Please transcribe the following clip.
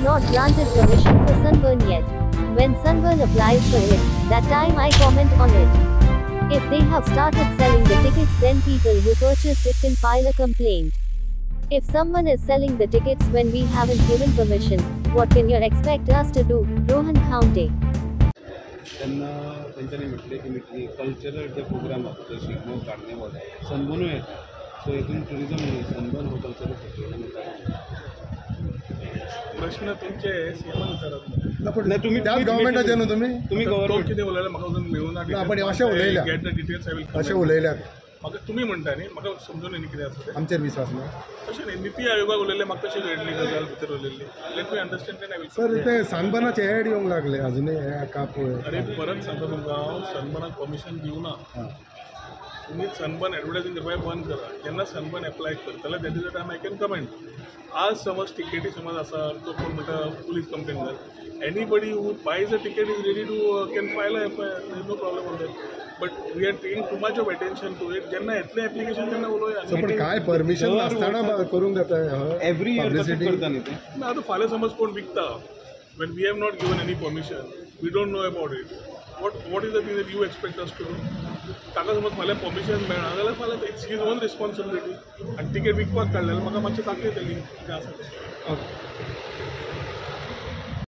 not granted permission for Sunburn yet. When Sunburn applies for it, that time I comment on it. If they have started selling the tickets, then people who purchased it can file a complaint. If someone is selling the tickets when we haven't given permission, what can you expect us to do? Rohan Khaunte. त्यांनी म्हटले की cultural जे programme असतो ते Shigmo carnival sunburn येतात so इथून tourism sunburn हो cultural प्रश्न तुमचे सीएम विचारत नाही तुम्ही त्याच गव्हर्नमेंटाचे ना तुम्ही गव्हर्नमेंट किती उलयला म्हाका अजून मेळूं ना आपण अशें उलयल्या get the details I will अशें उलयल्यात म्हाका तुमी म्हणटा न्ही म्हाका समजून न्ही कितें आसा तें आमचेर विश्वास ना तशें न्ही निती आयोगाक उलयले म्हाका तशी घडली गजाल भितर उलयल्ली लेट मी अंडरस्टँड तेन आय विल सर ते सनबर्नाचे एड येवंक लागले अजुनूय काप अरे परत सांगता तुमकां हांव सनबर्नाक परमिशन दिवना तुम्ही सनबर्न एडवर्टायझिंग करपाक बंद करा जेन्ना सनबर्न एप्लाय करतले that is the time I can comment आज समज टिकेटी समज आसा तो कोण म्हणटा पुलीस कंप्लेन कर anybody who buys a ticket is ready to can file a FIR there is no problem on that but we are taking too much of attention to it जेन्ना येतलें एप्लिकेशन तेन्ना उलोवया पण काय permission नासतना करूंक जाता एवरी इयर करता न्ही ते ना आतां फाल्यां समज कोण विकता when we have not given any permission we don't know about it what is the thing that you expect us to do ताका समज फाल्यां परमिशन मेळना जाल्यार फाल्यां इट्स हीज ओन रिस्पॉन्सिबिलिटी आनी टिकेट विकपाक काडलेलें म्हाका मातशें दाखयतली कितें आसा तें